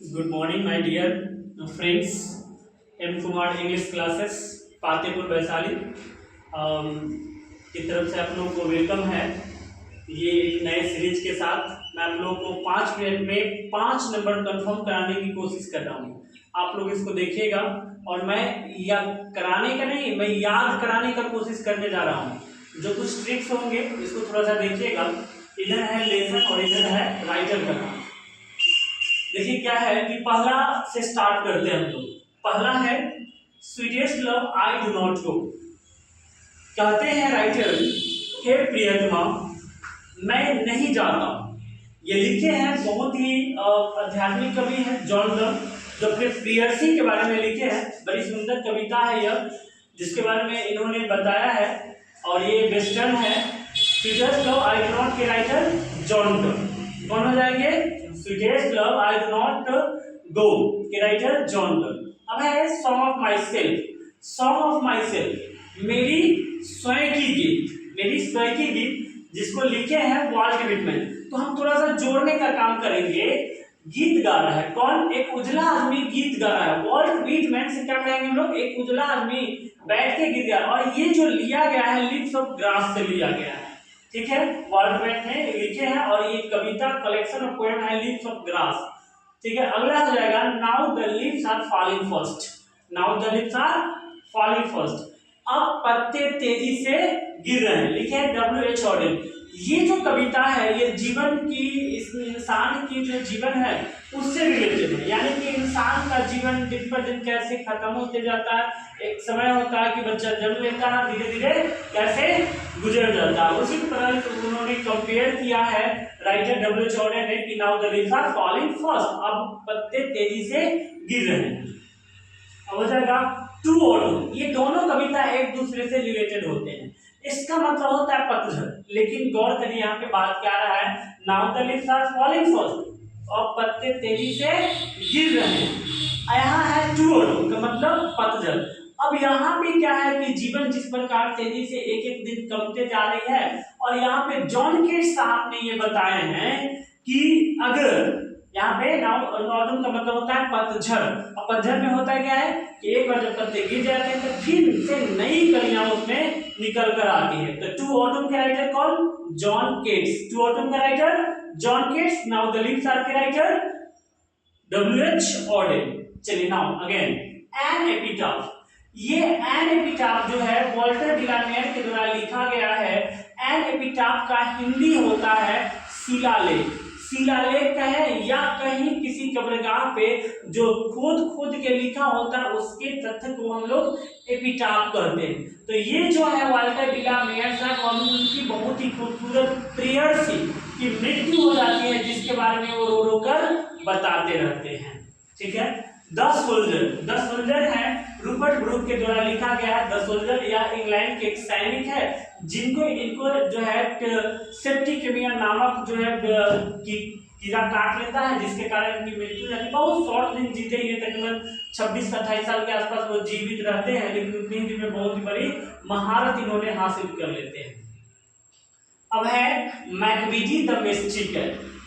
Good morning, my dear friends. M Kumar English classes Patepur Vaishali की तरफ से आप लोगों को वेलकम है। ये एक नए सीरीज के साथ मैं आप लोगों को 5 मिनट में 5 नंबर कंफर्म कराने की कोशिश कर रहा हूँ। आप लोग इसको देखिएगा और मैं या कराने का नहीं, मैं याद कराने का कोशिश करने जा रहा हूँ। जो कुछ ट्रिक्स होंगे इसको थोड़ा सा देखिएगा। इधर है लेसन और इधर है राइटर का काम। देखिए क्या है कि पहला से स्टार्ट करते हैं हम लोग। पहला है sweetest love I do not know. कहते हैं राइटर, हे प्रियतमा मैं नहीं जाता। ये लिखे हैं बहुत ही आध्यात्मिक कवि है जॉन डन, जो अपने प्रियसी के बारे में लिखे हैं। बड़ी सुंदर कविता है यह, जिसके बारे में इन्होंने बताया है और ये वेस्टर्न है। Sweetest love I do not के राइटर जॉन डन। कौन हो जाएंगे? Sweetest love I do not go के राइटर जॉन डन। अब है song of my self. Song of my self मेरी स्वयं की गीत, मेरी स्वयं की गीत, जिसको लिखे हैं वॉल्ट विटमैन। तो हम थोड़ा सा जोड़ने का काम करेंगे। गीत गा रहा है कौन? एक उजला आदमी गीत गा रहा है। वॉल्ट विटमैन से क्या कहेंगे हम लोग? एक उजला आदमी बैठ के गीत गा रहा है। और ये जो लिया गया है लिप्स ऑफ ग्रास से लिया गया है, ठीक है। वॉल्ट विटमैन ने लिखे हैं और ये कविता कलेक्शन ऑफ पोएम है लिप्स ऑफ ग्रास, ठीक है। अगला हो जाएगा now the leaves are falling first. Now the leaves are falling first. अब पत्ते तेजी से गिर रहे हैं, लिखे हैं W.H. ऑडेन। ये जो कविता है ये जीवन की, इस इंसान की जो जीवन है उससे रिलेटेड है। यानी कि इंसान का जीवन दिन पर दिन कैसे खत्म होते जाता है। एक समय होता है कि बच्चा जन्म लेता है, धीरे धीरे कैसे गुजर जाता है। उसी तरह तो उन्होंने कंपेयर किया है राइटर W.H. ऑडेन ने कि now the leaves are falling first. अब पत्ते तेजी से गिर रहे हैं। अब हो जाएगा टू ऑटम। ये दोनों कविता एक दूसरे से रिलेटेड होते हैं। इसका मतलब होता है पतझड़। लेकिन गौर करिए यहाँ पे बात क्या रहा है, now the leaves are falling first और पत्ते तेजी से गिर रहे हैं। यहाँ है टू ऑटम का मतलब पतझड़। अब यहाँ पे क्या है कि जीवन जिस प्रकार तेजी से एक एक दिन कमते जा रही है, और यहाँ पे जॉन केट्स साहब ने ये बताए हैं कि अगर यहाँ पे ऑटम का मतलब होता है पतझड़, और पतझड़ में होता है क्या है कि एक बार जब पत्ते गिर जाते हैं तो फिर से नई कलियां उसमें निकल कर आती है। तो टू ऑटम के राइटर कौन? John Keats. टू ऑटम का writer John Keats. Now the leaves are के राइटर W.H. ऑडेन। चलिए नाउ अगेन एन एपिटाफ। ये एन एपिटाफ जो है वॉल्टर डिलामेयर के द्वारा लिखा गया है। एन एपिटाफ का हिंदी होता है शिलालेख। शिलालेख है या कहीं किसी कब्रगाह पे जो खोद के लिखा होता है उसके तथ्य को हम लोग एपिटाफ कहते हैं। तो ये जो है वॉल्टर डिलामेयर साहब उनकी बहुत ही खूबसूरत प्रेयसी की मृत्यु हो जाती है, जिसके बारे में वो रो रो कर बताते रहते हैं, ठीक है। The soldier. द सोल्जर है रूपर्ट ब्रूक के द्वारा लिखा गया है। द सोल्जर या इंग्लैंड के एक सैनिक है जिनको इनको जो है सेप्टिकेमिया नामक जो है कीड़ा काट लेता है, जिसके कारण इनकी मृत्यु हो जाती है। बहुत शॉर्ट दिन जीते, ये तकरीबन 26-28 साल के आसपास वो जीवित रहते हैं, लेकिन उतनी दिन में बहुत ही बड़ी महारत इन्होंने हासिल कर लेते हैं। अब है मैकबीटी द मिस्टिक।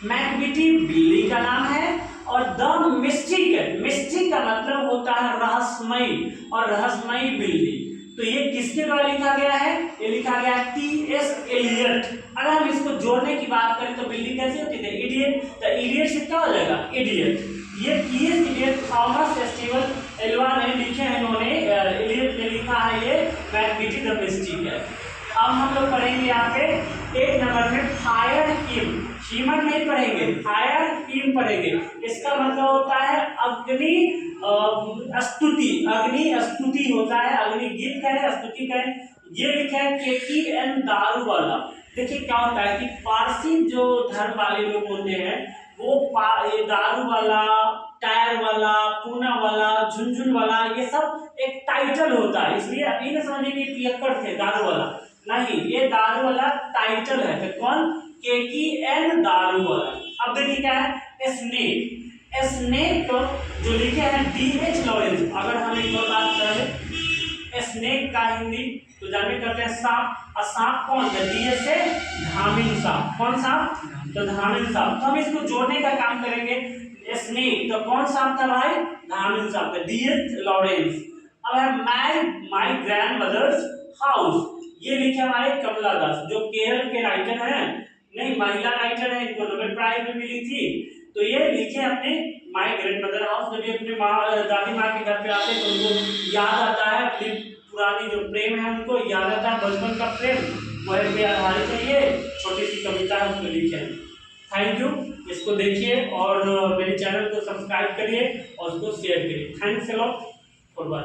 मैकबीटी बिल्ली का नाम है और द मिस्टिक, मिस्टिक का मतलब होता है रहस्यमयी, और रहस्यमयी बिल्ली। तो ये किसके द्वारा लिखा गया है? ये लिखा गया है T.S. एलियट। अगर हम इसको जोड़ने की बात करें तो बिल्ली कैसे होती है? इडियट। तो इडियट से क्या हो जाएगा? इडियट। ये T.S. Elliott, Thomas Steven Alva ने लिखे हैं, इन्होंने एलियट ने लिखा है ये मैकबीटी द मिस्टिक है। अब हम लोग पढ़ेंगे यहाँ पे एक नंबर में फायर हिम। ह्यूमन नहीं पढ़ेंगे, फायर हिम पढ़ेंगे। इसका मतलब होता है अग्नि स्तुति। अग्नि स्तुति होता है, अग्नि गीत कहें, स्तुति कहें। ये लिखा है KTN दारू वाला। देखिए क्या होता है कि पारसी जो धर्म वाले लोग होते हैं वो ये दारू वाला, टायर वाला, पूना वाला, झुनझुन वाला, ये सब एक टाइटल होता है। इसलिए अभी न समझिए कि पियक्कड़ थे दारू वाला, नहीं, ये दारू वाला टाइटल है। तो कौन? KTN दारू वाला। अब देखिए क्या है स्नेक। स्नेक जो लिखे हैं D.H. लॉरेंस। अगर हम एक और बात करें स्नेक का हिंदी तो जानवे करते हैं सांप। और सांप कौन है? डीएस से धामिन सांप। कौन सांप? तो धामिन सांप। तो हम इसको जोड़ने का काम करेंगे। स्नेक तो कौन सांप था भाई? धामिन सांप। DS Lawrence. अब है माय ग्रैंडमदर्स हाउस, ये लिखे हमारे कमला दास जो केरल के राइटर हैं, नहीं महिला राइटर है, इनको नोबेल प्राइज भी मिली थी। तो ये लिखे अपने माय ग्रैंडमदर हाउस। जब ये अपने दादी माँ के घर पे आते हैं तो उनको याद आता है अपनी पुरानी जो प्रेम है, उनको याद आता है बचपन का प्रेम, वह पे आधारित है। ये छोटी सी कविता है, उसको लिखे हैं। थैंक यू, इसको देखिए और मेरे चैनल को सब्सक्राइब करिए और उसको शेयर करिए। Thanks a lot for watching.